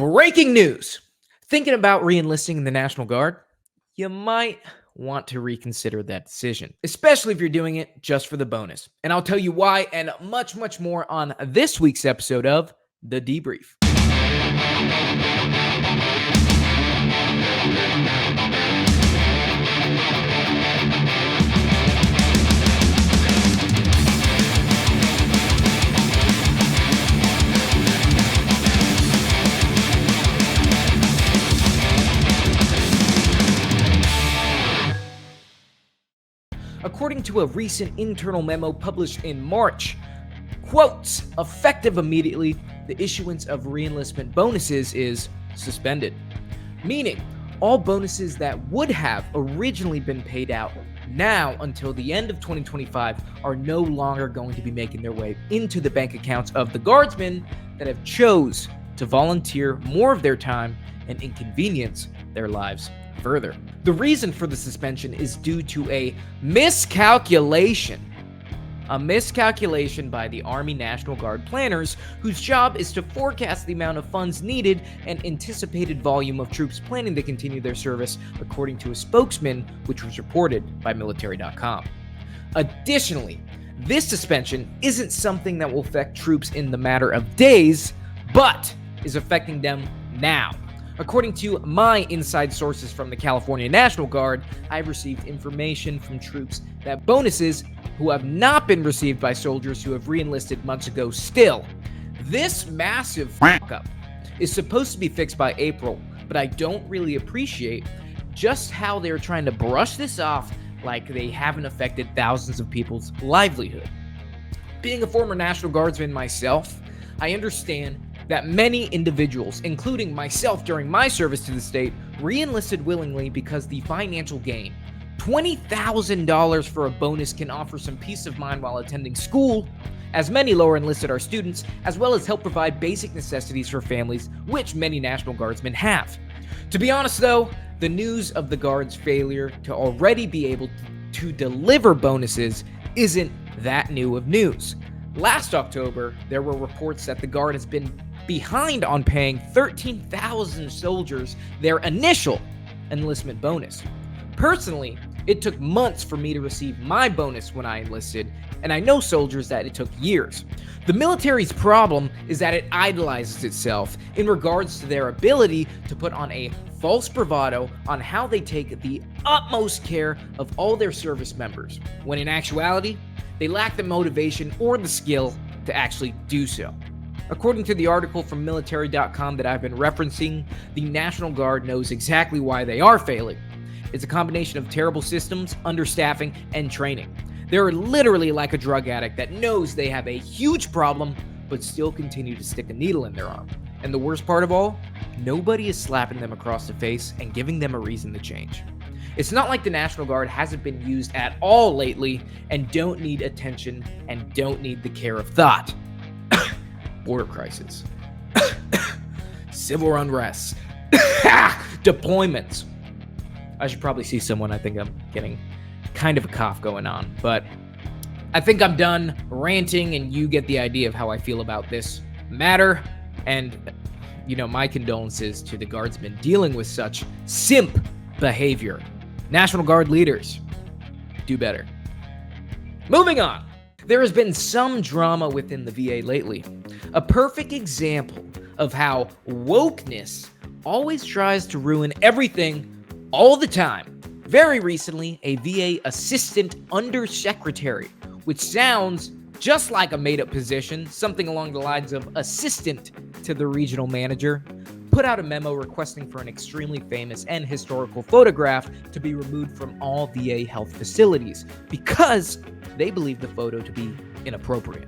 Breaking news. Thinking about re-enlisting in the National Guard? You might want to reconsider that decision, especially if you're doing it just for the bonus. And I'll tell you why and much, much more on this week's episode of The Debrief. According to a recent internal memo published in March, quotes, effective immediately, the issuance of re-enlistment bonuses is suspended. Meaning, all bonuses that would have originally been paid out now until the end of 2025 are no longer going to be making their way into the bank accounts of the guardsmen that have chose to volunteer more of their time and inconvenience their lives further. The reason for the suspension is due to a miscalculation. A miscalculation by the Army National Guard planners, whose job is to forecast the amount of funds needed and anticipated volume of troops planning to continue their service, according to a spokesman, which was reported by military.com. Additionally, this suspension isn't something that will affect troops in the matter of days, but is affecting them now. According to my inside sources from the California National Guard, I've received information from troops that bonuses who have not been received by soldiers who have re-enlisted months ago still. This massive fuck-up is supposed to be fixed by April, but I don't really appreciate just how they're trying to brush this off like they haven't affected thousands of people's livelihood. Being a former National Guardsman myself, I understand that many individuals, including myself during my service to the state, re-enlisted willingly because the financial gain. $20,000 for a bonus can offer some peace of mind while attending school, as many lower enlisted are students, as well as help provide basic necessities for families, which many National Guardsmen have. To be honest though, the news of the Guard's failure to already be able to deliver bonuses isn't that new of news. Last October, there were reports that the Guard has been behind on paying 13,000 soldiers their initial enlistment bonus. Personally, it took months for me to receive my bonus when I enlisted, and I know soldiers that it took years. The military's problem is that it idolizes itself in regards to their ability to put on a false bravado on how they take the utmost care of all their service members, when in actuality, they lack the motivation or the skill to actually do so. According to the article from military.com that I've been referencing, the National Guard knows exactly why they are failing. It's a combination of terrible systems, understaffing, and training. They're literally like a drug addict that knows they have a huge problem, but still continue to stick a needle in their arm. And the worst part of all, nobody is slapping them across the face and giving them a reason to change. It's not like the National Guard hasn't been used at all lately and don't need attention and don't need the care of thought. Border crisis, civil unrest, deployments. I should probably see someone. I think I'm getting kind of a cough going on, but I think I'm done ranting and you get the idea of how I feel about this matter. And, my condolences to the Guardsmen dealing with such simp behavior. National Guard leaders, do better. Moving on. There has been some drama within the VA lately. A perfect example of how wokeness always tries to ruin everything all the time. Very recently, a VA assistant undersecretary, which sounds just like a made-up position, something along the lines of assistant to the regional manager, put out a memo requesting for an extremely famous and historical photograph to be removed from all VA health facilities because they believe the photo to be inappropriate.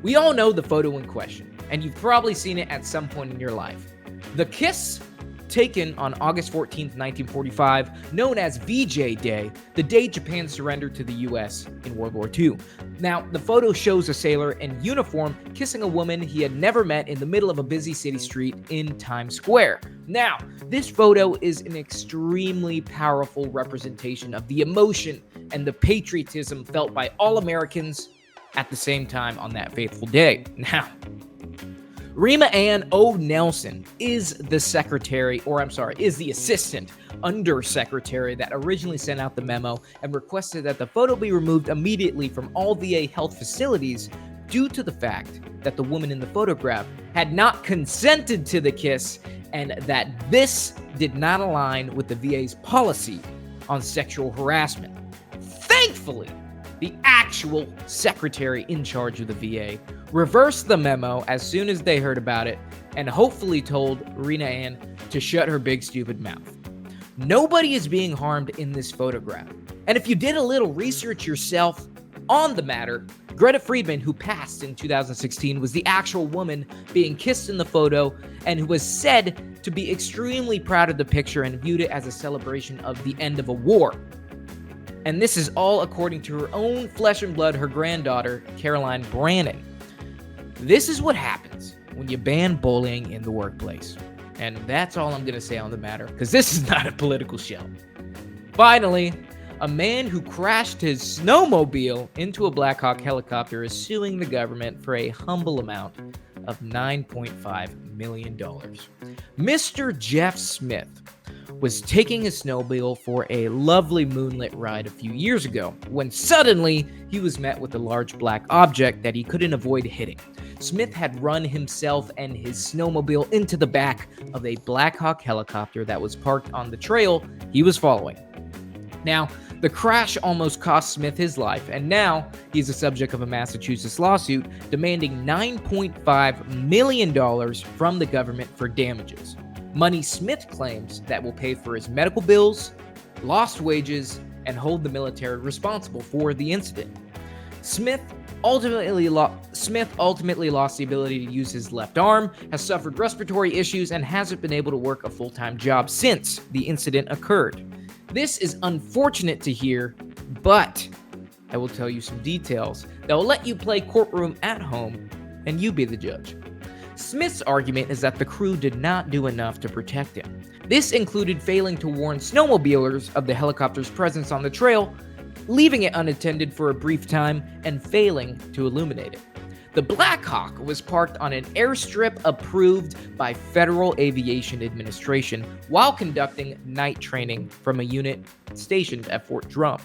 We all know the photo in question, and you've probably seen it at some point in your life. The kiss taken on August 14th, 1945, known as VJ Day, the day Japan surrendered to the US in World War II. Now, the photo shows a sailor in uniform kissing a woman he had never met in the middle of a busy city street in Times Square. Now, this photo is an extremely powerful representation of the emotion and the patriotism felt by all Americans at the same time on that fateful day. Now, Rima Ann O. Nelson is the assistant undersecretary that originally sent out the memo and requested that the photo be removed immediately from all VA health facilities due to the fact that the woman in the photograph had not consented to the kiss and that this did not align with the VA's policy on sexual harassment. Thankfully, the actual secretary in charge of the VA reversed the memo as soon as they heard about it and hopefully told Rina Ann to shut her big stupid mouth. Nobody is being harmed in this photograph. And if you did a little research yourself on the matter, Greta Friedman, who passed in 2016, was the actual woman being kissed in the photo and who was said to be extremely proud of the picture and viewed it as a celebration of the end of a war. And this is all according to her own flesh and blood, her granddaughter, Caroline Brannon. This is what happens when you ban bullying in the workplace. And that's all I'm going to say on the matter, because this is not a political show. Finally, a man who crashed his snowmobile into a Blackhawk helicopter is suing the government for a humble amount of $9.5 million. Mr. Jeff Smith was taking his snowmobile for a lovely moonlit ride a few years ago when suddenly he was met with a large black object that he couldn't avoid hitting. Smith had run himself and his snowmobile into the back of a Blackhawk helicopter that was parked on the trail he was following. Now, the crash almost cost Smith his life, and now he's the subject of a Massachusetts lawsuit demanding $9.5 million from the government for damages. Money Smith claims that will pay for his medical bills, lost wages, and hold the military responsible for the incident. Smith ultimately lost the ability to use his left arm, has suffered respiratory issues, and hasn't been able to work a full-time job since the incident occurred. This is unfortunate to hear, but I will tell you some details that will let you play courtroom at home and you be the judge. Smith's argument is that the crew did not do enough to protect him. This included failing to warn snowmobilers of the helicopter's presence on the trail, leaving it unattended for a brief time, and failing to illuminate it. The Blackhawk was parked on an airstrip approved by Federal Aviation Administration while conducting night training from a unit stationed at Fort Drum.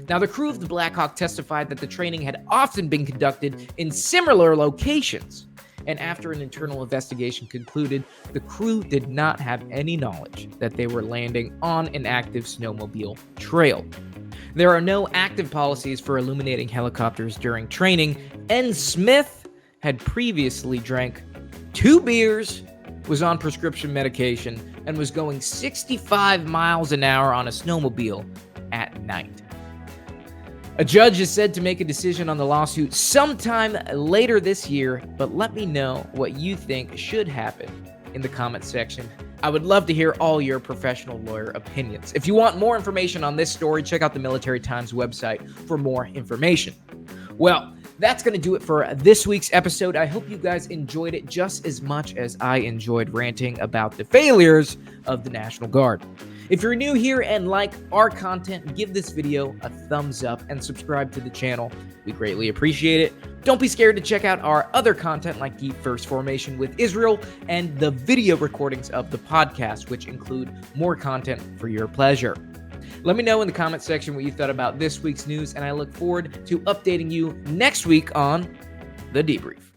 Now, the crew of the Blackhawk testified that the training had often been conducted in similar locations, and after an internal investigation concluded, the crew did not have any knowledge that they were landing on an active snowmobile trail. There are no active policies for illuminating helicopters during training, and Smith had previously drank 2 beers, was on prescription medication, and was going 65 miles an hour on a snowmobile at night. A judge is said to make a decision on the lawsuit sometime later this year, but let me know what you think should happen in the comments section. I would love to hear all your professional lawyer opinions. If you want more information on this story, check out the Military Times website for more information. Well, that's going to do it for this week's episode. I hope you guys enjoyed it just as much as I enjoyed ranting about the failures of the National Guard. If you're new here and like our content, give this video a thumbs up and subscribe to the channel. We greatly appreciate it. Don't be scared to check out our other content like the First Formation with Israel and the video recordings of the podcast, which include more content for your pleasure. Let me know in the comment section what you thought about this week's news, and I look forward to updating you next week on The Debrief.